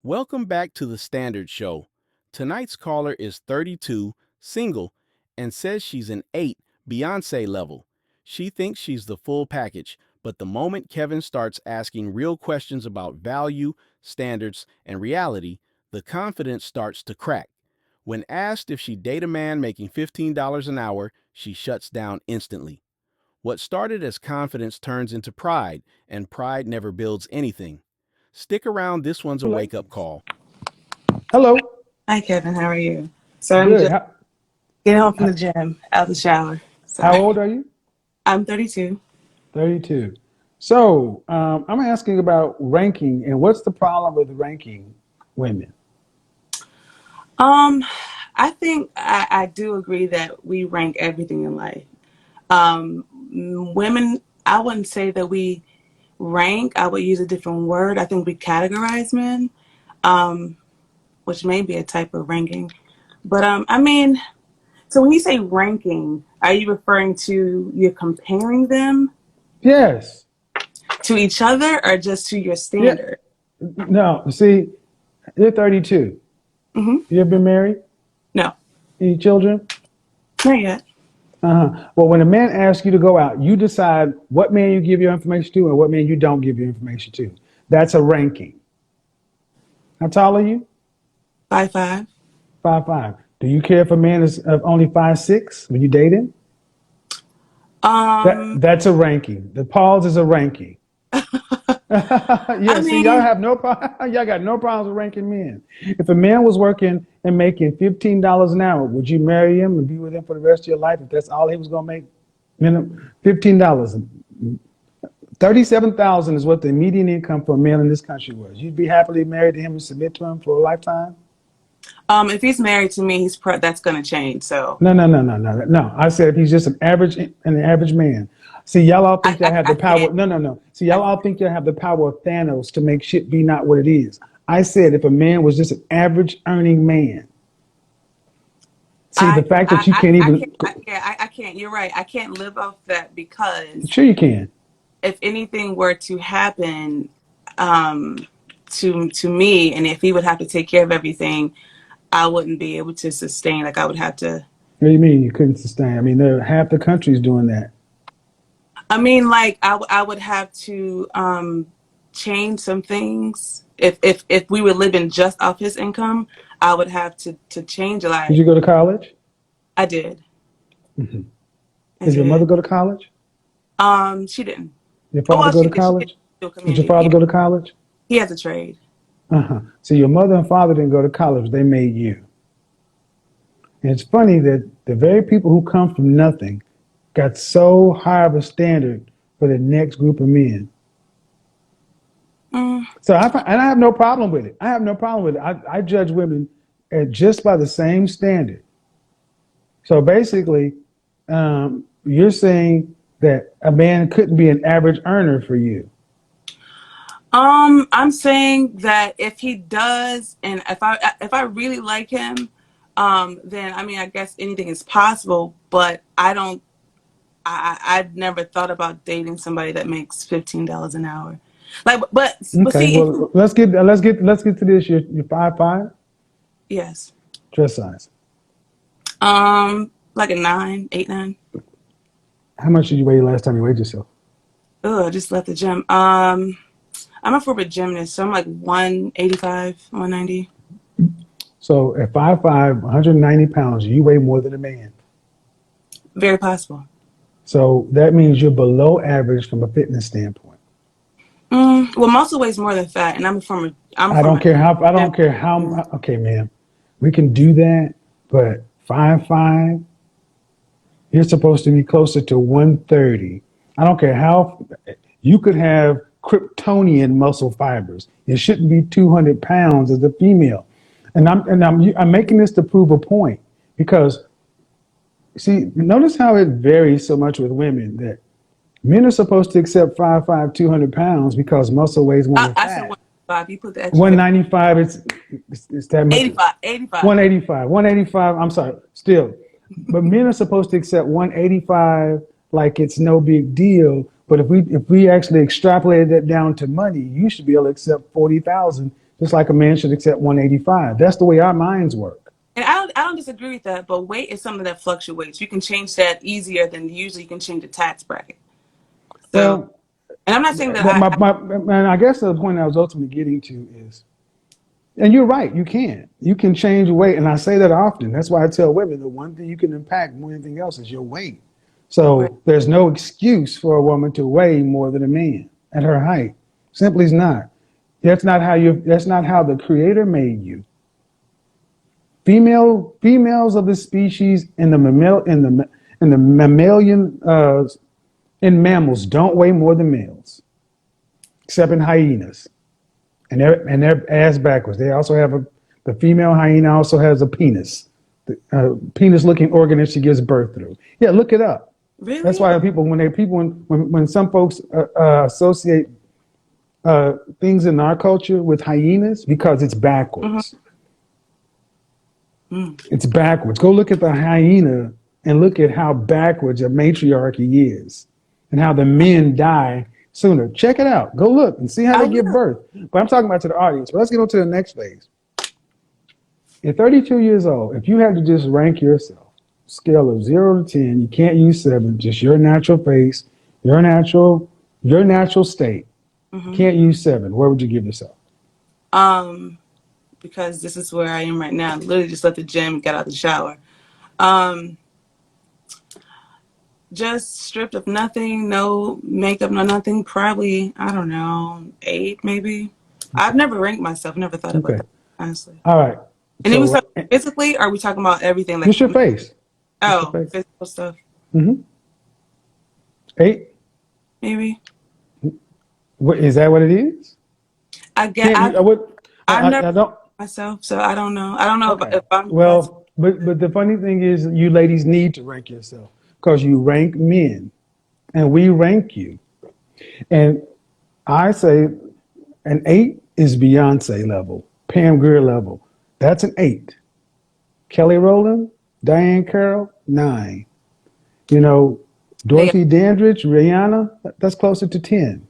Welcome back to the Standard Show. Tonight's caller is 32, single, and says she's an 8, Beyoncé level. She thinks she's the full package, but the moment Kevin starts asking real questions about value, standards, and reality, the confidence starts to crack. When asked if she'd date a man making $15 an hour, she shuts down instantly. What started as confidence turns into pride, and pride never builds anything. Stick around, this one's a wake up call. Hello. Hi, Kevin. How are you? So I'm Good. just getting home from the gym, out the shower. How So old are you? I'm 32. 32. So I'm asking about ranking and what's the problem with ranking women? Um, I think I do agree that we rank everything in life. Women, I wouldn't say that we rank. I would use a different word. I think we categorize men, um, which may be a type of ranking. But so when you say ranking, are you referring to you're comparing them Yes. to each other or just to your Yeah. standard? No. See, you're 32. Mm-hmm. You ever been married? No, Any children? not yet. Well, when a man asks you to go out, you decide what man you give your information to and what man you don't give your information to. That's a ranking. How tall are you? 5'5". 5'5". Do you care if a man is only 5'6" when you date him? Um, That's a ranking. The pause is a ranking. I Yeah, see, y'all mean, have no problem. Y'all got no problems with ranking men. If a man was working and making $15 an hour, would you marry him and be with him for the rest of your life if that's all he was gonna make? Minimum $15. 37,000 is what the median income for a male in this country was. You'd be happily married to him and submit to him for a lifetime? if he's married to me, that's gonna change. So No, no, no, no, no, no. I said if he's just an average man. See, y'all all think y'all have I the can't. power. No, no, no. See, I y'all all can't. think y'all have the power of Thanos to make shit be not what it is. I said if a man was just an average earning man. See, the fact that you can't I can't. even. I can't. You're right. I can't live off that because Sure, you can. if anything were to happen, um, to me, and if he would have to take care of everything, I wouldn't be able to sustain. Like I would have to. What do you mean you couldn't sustain? I mean, there half the country's doing that. I mean, like I would have to change some things. If we were living just off his income, I would have to change a Did lot. you go to college? I did. Hmm. I Did your mother did. go to college? She didn't. Your Oh father well, go to she did college? do Did your community. father Yeah, go to college? he has a trade. So your mother and father didn't go to college. They made you. And it's funny that the very people who come from nothing got so high of a standard for the next group of men. Mm, So and I have no problem with it. I have no problem with it. I judge women just by the same standard. So basically, you're saying that a man couldn't be an average earner for you. I'm saying that if he does, and if I really like him, then I mean I guess anything is possible. But I don't. I've never thought about dating somebody that makes $15 an hour. Like, but Okay, see, if you, well let's get to this. You're 5'5", yes, dress size. like a 9, 8, 9. How much did you weigh last time you weighed yourself? Oh, I just left the gym. I'm a former gymnast, so I'm like 185, 190. So at 5'5", 190 pounds, you weigh more than a man. Very possible. So that means you're below average from a fitness standpoint. Well, muscle weighs more than fat, and I'm a I don't former care how. I don't care gym. how. Okay, man, we can do that, but 5'5", you're supposed to be closer to 130. I don't care how. You could have Kryptonian muscle fibers. It shouldn't be 200 pounds as a female. And I'm making this to prove a point because see, notice how it varies so much with women that men are supposed to accept 5'5", 200 pounds because muscle weighs more than I said fat. 185. You put the extra 50. 195, it's that much. 85, 85. 185, 185. I'm sorry, still, but men are supposed to accept 185 like it's no big deal. But if we actually extrapolated that down to money, you should be able to accept 40,000 Just like a man should accept 185. That's the way our minds work. And I don't disagree with that, but weight is something that fluctuates. You can change that easier than usually you can change a tax bracket. So, Well, and I'm not saying that and I guess the point I was ultimately getting to is, and you're right, you can. You can change weight. And I say that often. That's why I tell women the one thing you can impact more than anything else is your weight. right. So there's no excuse for a woman to weigh more than a man at her height. Simply is not. That's not how the creator made you. Females of the species in the mammalian in mammals don't weigh more than males, except in hyenas, and they're ass backwards. They also have the female hyena also has a penis, penis-looking organ that she gives birth through. Yeah, look it up. That's Really? why when some folks associate things in our culture with hyenas because it's Mm-hmm. backwards. Mm. It's backwards. Go look at the hyena and look at how backwards a matriarchy is and how the men die sooner. Check it out. Go look and see how I they give will. birth. But I'm talking about to the audience. But let's get on to the next phase. At 32 years old, if you had to just rank yourself, scale of 0 to 10, you can't use 7, just your natural face, your natural state. You Mm-hmm. can't use 7. Where would you give yourself? Um, because this is where I am right now. I literally just left the gym, got out the shower. Um, just stripped of nothing, no makeup, no nothing. Probably, I don't know, 8 maybe. I've never ranked myself, never thought about Okay. that, honestly. All right. And then we talking So physically, or are we talking about everything like just your face. Just your face. physical stuff? Mm-hmm. 8. Maybe. What, is that what it is? I get Can't you? I've never I don't. myself, so I don't know. I don't know Okay. if I'm that's Well, but the funny thing is, you ladies need to rank yourself because you rank men, and we rank you. And I say an 8 is Beyonce level, Pam Grier level. That's an 8. Kelly Rowland, Diane Carroll, 9. You know, they Dorothy Dandridge, Rihanna, that's closer to 10.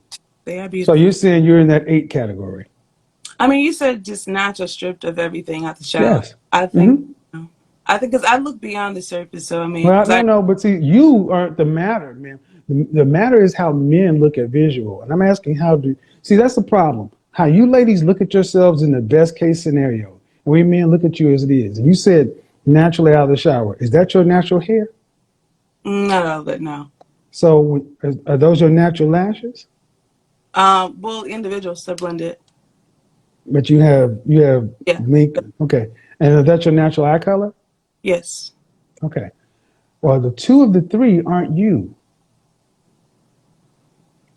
they are So beautiful. you're saying you're in that 8 category? I mean, you said just natural stripped of everything out the shower. Yes. I think, Hmm. you know, I think because I look beyond the surface. So I mean, Well, because no, I no, but see, you aren't the matter, man. The matter is how men look at visual. And I'm asking see, that's the problem. How you ladies look at yourselves in the best case scenario. And we men look at you as it is. And you said naturally out of the shower. Is that your natural hair? not all of it. No. So are those your natural lashes? Well, individuals are blended. But you have Yeah. mink. Okay. And is that your natural eye color? Yes. Okay. Well, the two of the three aren't you.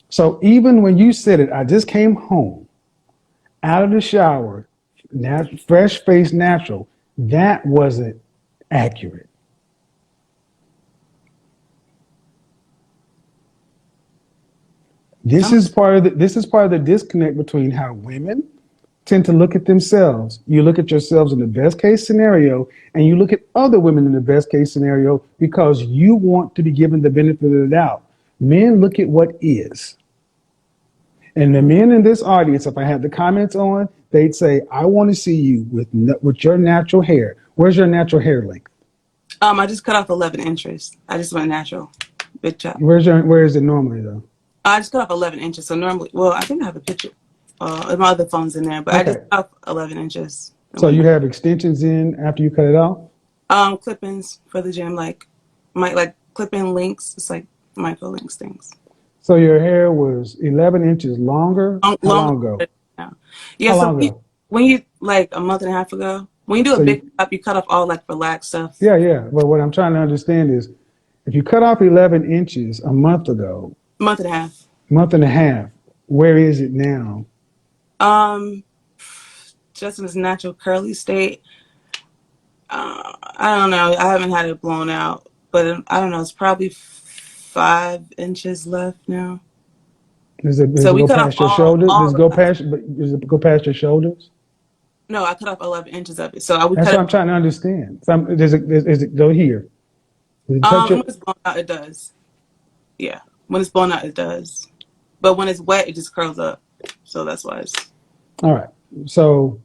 So even when you said it, I just came home out of the shower, fresh face, natural. That wasn't accurate. I'm. This is part of the disconnect between how women tend to look at themselves. You look at yourselves in the best case scenario, and you look at other women in the best case scenario because you want to be given the benefit of the doubt. Men look at what is. And the men in this audience, if I had the comments on, they'd say, I want to see you with your natural hair. Where's your natural hair length? I just cut off 11 inches. I just went natural, big chop. Where is it normally though? I just cut off 11 inches. So normally, well, I think I have a picture. My other phone's in there, but I just Okay. cut off 11 inches. And So went you have extensions in after you cut it off? clip-ins for the gym, like clip-in links. It's like micro links things. So your hair was 11 inches longer? How Longer long ago? now. Yeah, How so long ago? when you like a month and a half ago, when you do a So big you, cut, you cut off all like relaxed stuff. yeah, yeah. But what I'm trying to understand is if you cut off 11 inches a month ago, Month and a half. month and a half, where is it now? Um, just in its natural curly state. I don't know. I haven't had it blown out, but I don't know. It's probably 5 inches left now. Does So it we go cut off past your shoulder? all the fat. Does it go past your shoulders? No, I cut off 11 inches of it. So I would That's cut what it. I'm trying to understand. Does it go here? Does it touch When it? it's blown out, it does. Yeah, when it's blown out, it does. But when it's wet, it just curls up. So that's why it's. All right. So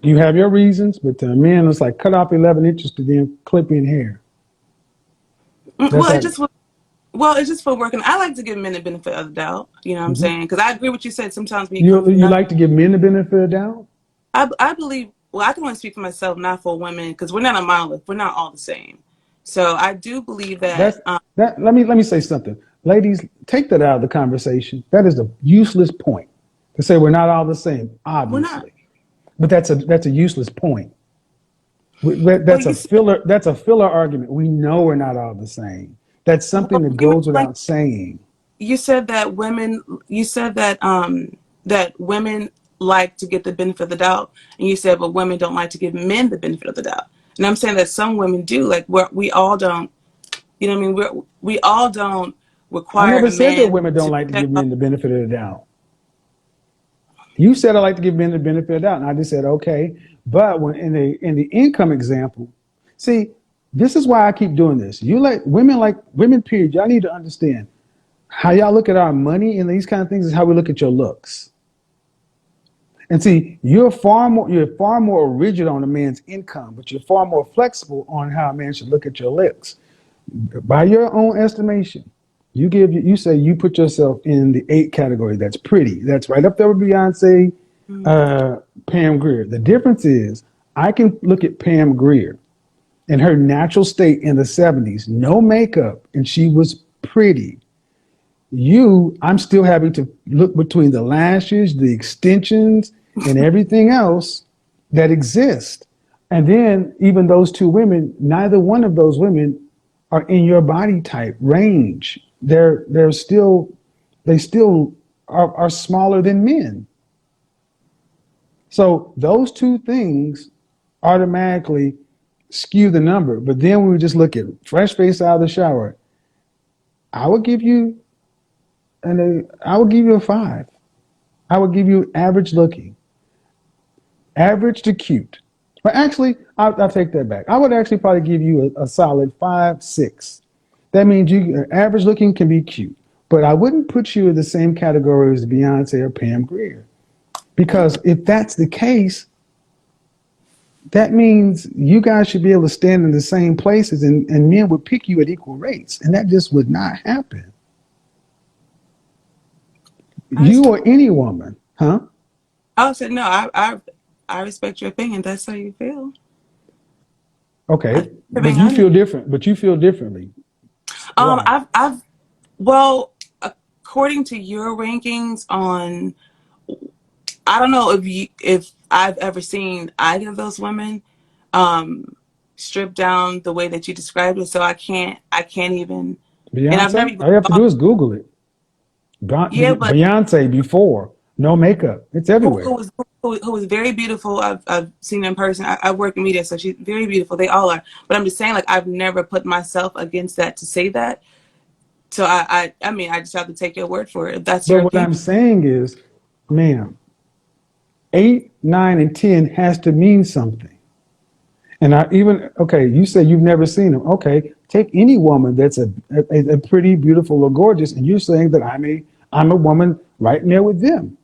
you have your reasons, but to men, it's like cut off 11 inches to then clip in hair. That's Well, like, it's just for working. I like to give men the benefit of the doubt. You know what I'm mhm. saying? Because I agree with what you said. Sometimes when you come You from nothing, like to give men the benefit of the doubt? I believe. Well, I can only speak for myself, not for women, because we're not a monolith. We're not all the same. So I do believe That's that that. Let me say something, ladies. Take that out of the conversation. That is a useless point to say we're not all the same, we're not. obviously. But that's a useless point. Well, That's a filler. That's a filler argument. We know we're not all the same. That's something that you made goes like without saying. you said that women. You said that women like to get the benefit of the doubt, and you said, but women don't like to give men the benefit of the doubt. And I'm saying that some women do. Like we all don't. You know what I mean? We all don't I require never a said that man women don't to like to check give off. men the benefit of the doubt. You said I like to give men the benefit of the doubt, and I just said okay. But when in the income example, see, this is why I keep doing this. You like women. Period. Y'all need to understand how y'all look at our money and these kind of things is how we look at your looks. And see, you're far more rigid on a man's income, but you're far more flexible on how a man should look at your looks. By your own estimation, you say you put yourself in the 8 category. That's pretty. That's right up there with Beyonce, Mm. uh, Pam Grier. The difference is I can look at Pam Grier in her natural state in the 70s, no makeup, and she was pretty. I'm still having to look between the lashes, the extensions, and everything else that exists. And then even those two women, neither one of those women are in your body type range. They still are smaller than men. So those two things automatically skew the number. But then when we just look at fresh face out of the shower, I would give you I would give you a 5. I would give you average looking, average to cute. But actually, I'll take that back. I would actually probably give you a solid 5, 6. That means average looking can be cute, but I wouldn't put you in the same category as Beyonce or Pam Grier. Because if that's the case, that means you guys should be able to stand in the same places and men would pick you at equal rates. And that just would not happen. I You understand. or any woman, huh? I said no. I respect your opinion. That's how you feel. I Okay, think you're but being you honest. feel different. But you feel differently. Why? I've well, according to your rankings on, I don't know if I've ever seen either of those women, stripped down the way that you described it. So I can't even, and I've never Beyonce? even All you have to thought. do is Google it. Yeah, but Beyonce before, no makeup. It's who everywhere. was who was very beautiful. I've seen her in person. I work in media, so she's very beautiful. They all are. But I'm just saying, like, I've never put myself against that to say that. So I mean, I just have to take your word for it. If that's But your what opinion. I'm saying is, ma'am, 8, 9, and 10 has to mean something. And okay, you say you've never seen them. Okay, take any woman that's a pretty, beautiful, or gorgeous, and you're saying that I'm a woman right in there with them.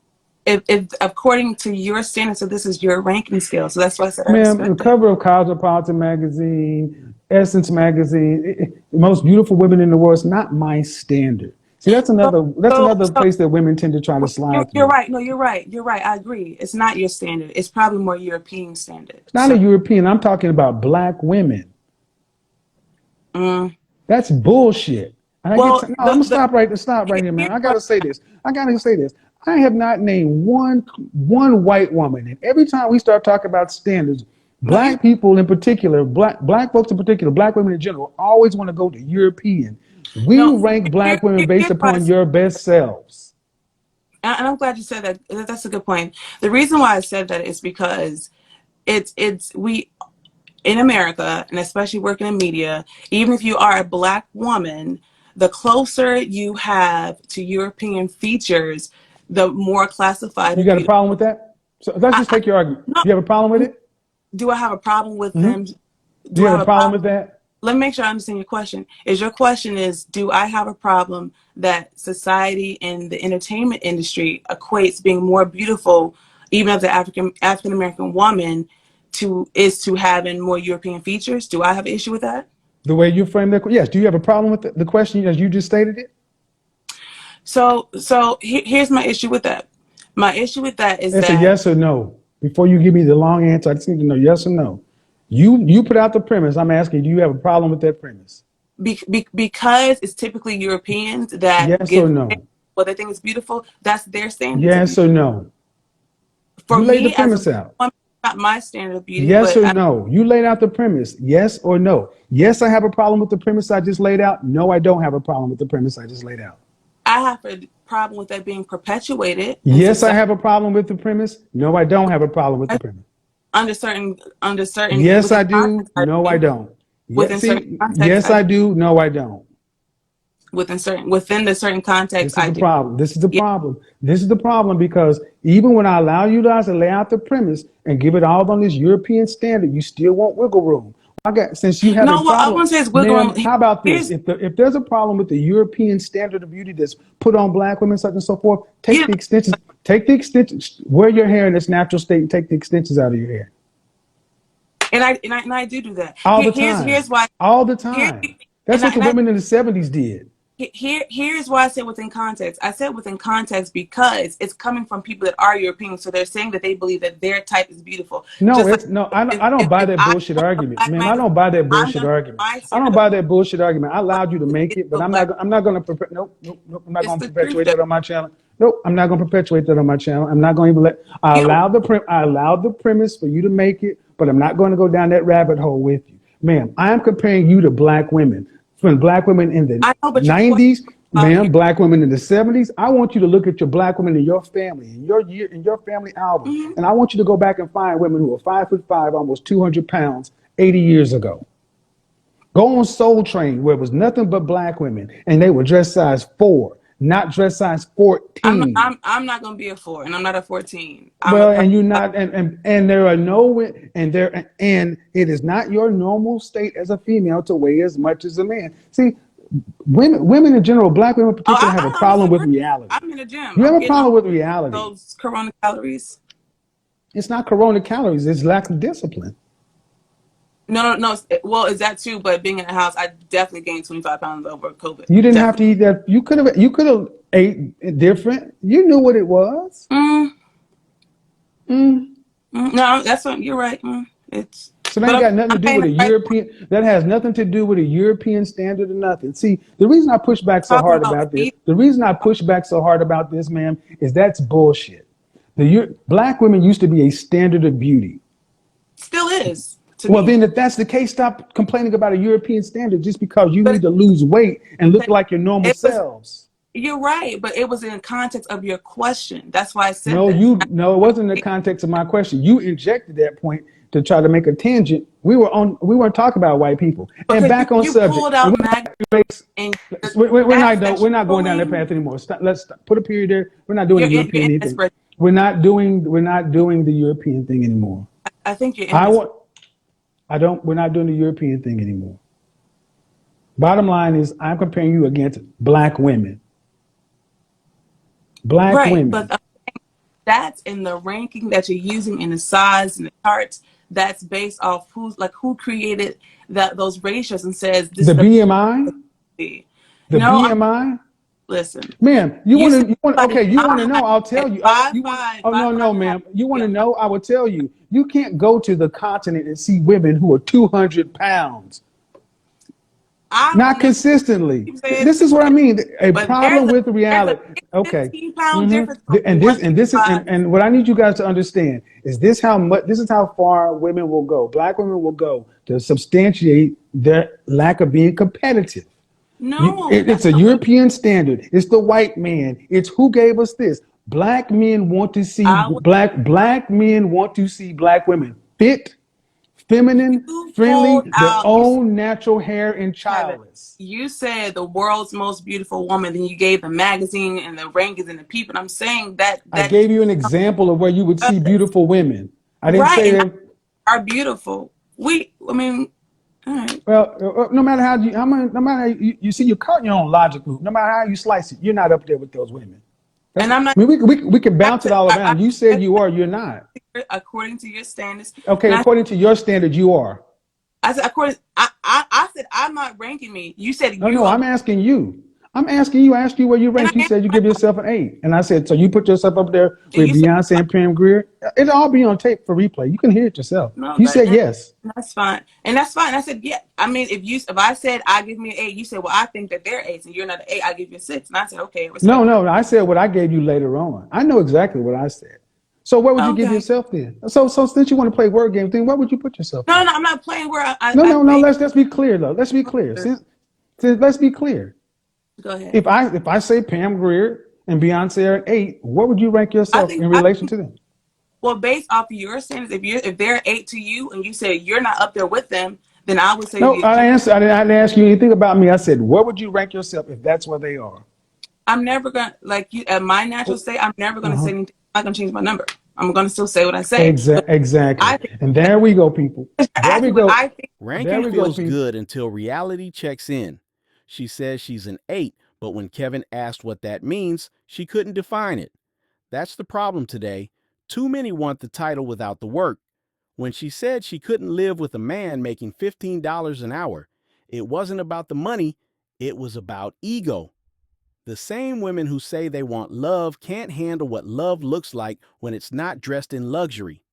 If according to your standards, so this is your ranking scale. So that's why I said I Ma'am, the respect it. cover of Cosmopolitan magazine, Essence magazine, the most beautiful women in the world is not my standard. See, that's So another that's so another so place that women tend to try to slide you're through. right. No, you're right. You're right. I agree. It's not your standard. It's probably more European standard. It's not a So European. I'm talking about black women. mm, That's bullshit. And I get well, to, no, I'm gonna stop right here, here's man. I what gotta say this. I gotta say this. I have not named one white woman, and every time we start talking about standards, no you black people in particular, black folks in particular, black women in general, always want to go to European. We no rank black women based here's why I upon said, your best selves. and I'm glad you said that. That's a good point. The reason why I said that is because it's we in America, and especially working in media, even if you are a black woman, the closer you have to European features, the more classified You of got a beauty. problem with that? So let's just I take your argument. no, You have a problem with it? do I have a problem with Hmm. them? Do Do you I have have a a problem problem? with that? Let me make sure I understand your question. Is your question is, do I have a problem that society and the entertainment industry equates being more beautiful even as an African American woman, to having more European features. Do I have an issue with that? The way you frame that, yes. Do you have a problem with the question as you just stated it? Here's my issue with that. My issue with that is It's a that yes or no. Before you give me the long answer, I just need to know yes or no. You put out the premise. I'm asking, do you have a problem with that premise? because it's typically Europeans that Yes or give no? what they think is beautiful. That's their standards of Yes beauty. or no? For You laid the me, as a premise out. woman, not my standard of beauty, Yes but or no? You laid out the premise. Yes or no? Yes, I have a problem with the premise I just laid out. No, I don't have a problem with the premise I just laid out. I have a problem with that being perpetuated in Yes, I society have a problem with the premise. No, I don't have a problem with the premise. under certain Yes, within I do. context. I No, I do. don't. Within Yes, certain see, context, yes, I I do. do. No, I don't. Within the certain context, This is I the do. problem. This is the Yeah. problem. This is the problem because even when I allow you guys to lay out the premise and give it all on this European standard, you still want wiggle room. I got since you have a No, what I problem, want to say is wiggle ma'am. room. How about this? Here's If there's a problem with the European standard of beauty that's put on black women, such and so forth, take yeah, the extensions. Take the extensions. Wear your hair in its natural state and take the extensions out of your hair and I do that. all the time. Here's why. All the Here time. That's and I, what the and I women in the 70s did. here's why I said within context. I said within context because it's coming from people that are European, so they're saying that they believe that their type is beautiful. No, Just like it's no. I don't if, buy if that I bullshit want a argument, black ma'am. I magazine, don't buy that I'm bullshit gonna argument. my I don't standard of buy that bullshit argument. I allowed you to beauty make is it, but to a black. I'm not going to. Nope, nope, nope. I'm not It's going to the truth, perpetuate though. that on my channel. Nope, I'm not going to perpetuate that on my channel. I'm not going to even let. You I allowed the premise for you to make it, but I'm not going to go down that rabbit hole with you, ma'am. I am comparing you to black women. From black women in the I know, but your question 90s, about ma'am, black women in the 70s. I want you to look at your black women in your family, in your family album. mhm. And I want you to go back and find women who are 5'5", almost 200 pounds, 80 years ago. Go on Soul Train, where it was nothing but black women, and they were dress size 4, not dress size 14. I'm not gonna be a 4, and I'm not a 14. I'm a Well, couple. and you're not, and there are no, and it is not your normal state as a female to weigh as much as a man. See, women in general, black women in Oh, particular, have a I problem with disagree. reality. I'm in the gym. You have I'm a getting all problem with reality. those Corona calories. It's not corona calories, it's lack of discipline. No. Well, is that too? But being in the house, I definitely gained 25 pounds over COVID. You didn't have Definitely. to eat that. You could have ate different. You knew what it was. Mm, Mm. no, that's what you're right. It's So that but ain't got nothing to I'm do paying with the a price. European. That has nothing to do with a European standard or nothing. See, the reason I push back so Talking hard about about this, feet the reason I push back so hard about this, ma'am, is that's bullshit. Black women used to be a standard of beauty. still is to Well, me. then, if that's the case, stop complaining about a European standard just because you But need to lose weight and look like your normal it was selves. you're right. But it was in context of your question. That's why I said No, that. no, it wasn't in the context of my question. You injected that point to try to make a tangent. We weren't talking about white people. And Because back on you subject. pulled And out mag and not stats that we're you're not going down that pulling. path anymore. Let's put a period there. We're not doing the You're European in anything. this. We're not doing the European thing anymore. I think you're in I this. want I don't we're not doing the European thing anymore. Bottom line is I'm comparing you against black women. Black Right, women. but that's in the ranking that you're using in the size and the charts. That's based off who created those ratios and says this The is the BMI? B. The No, BMI? listen. Ma'am, You said okay, you want to my height know, I'll tell at you. five You want five Oh, five no, five no, and a half. ma'am. You want Yeah, to know, I will tell you. You can't go to the continent and see women who are 200 pounds. I Not don't know. consistently. Keep saying This is what I that, mean. A but problem with there's a reality. big Okay. 15-pound difference from And one this is 125. and what I need you guys to understand is this is how far women will go. Black women will go to substantiate their lack of being competitive. No, It's that's a not what European standard. It's the white man. It's who gave us this. I would. Black men want to see black women fit, feminine, You pulled friendly, their out. own natural hair and Kevin, childless. you said the world's most beautiful woman, then you gave the magazine and the rankings and the people. I'm saying I that gave you an example of where you would see does. beautiful women. I didn't Right, say and that. are beautiful. I mean, all right. Well, no matter no matter how you see, you're caught in your own logic loop. No matter how you slice it, you're not up there with those women. And I'm not I mean, we can bounce it all I around. You said you are, you're not. according to your standards. Okay, And according to your standard, you are. I said according. I said I'm not ranking me. You said No, you no, are. I'm asking you. I'm asking you. I asked you where you And rank. You I said you give yourself an 8, and I said so. You put yourself up there and with you said Beyonce and Pam Grier. It'll all be on tape for replay. You can hear it yourself. no, You but said yes. that's fine. And that's fine. I said yeah. I mean, if I said I give me an 8, you said well I think that they're 8s and you're not an 8. I give you a 6. And I said okay, No, respect. no. I said what I gave you later on. I know exactly what I said. So where would you give Okay. yourself then? So since you want to play word game thing, where would you put yourself No, then? no, I'm not playing where No, I no, no. think. Let's be clear though. Let's be clear. Since let's be clear. Go ahead. If I say Pam Grier and Beyonce are an 8, what would you rank I yourself think in I relation to them? well based off of your standards, if they're 8 to you and you say you're not up there with them, then I would say No, that you. I didn't ask you anything about me. I said, what would you rank yourself if that's where they are? I'm never gonna like you at my natural state. I'm never gonna say Uh-huh. anything. I'm not gonna change my number. I'm gonna still say what I say. But Exactly. I think And there we go, people. you're There we asking what go. I think. There Ranking we go, feels people. good until reality checks in. She says she's an 8, but when Kevin asked what that means, she couldn't define it. That's the problem today. Too many want the title without the work. When she said she couldn't live with a man making $15 an hour, it wasn't about the money, it was about ego. The same women who say they want love can't handle what love looks like when it's not dressed in luxury.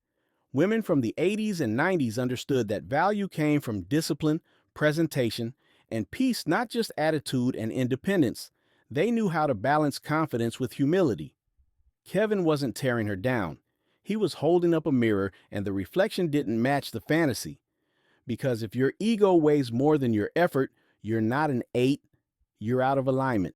Women from the 80s and 90s understood that value came from discipline, presentation, and peace, not just attitude and independence. They knew how to balance confidence with humility. Kevin wasn't tearing her down. He was holding up a mirror, and the reflection didn't match the fantasy. Because if your ego weighs more than your effort, you're not an 8, you're out of alignment.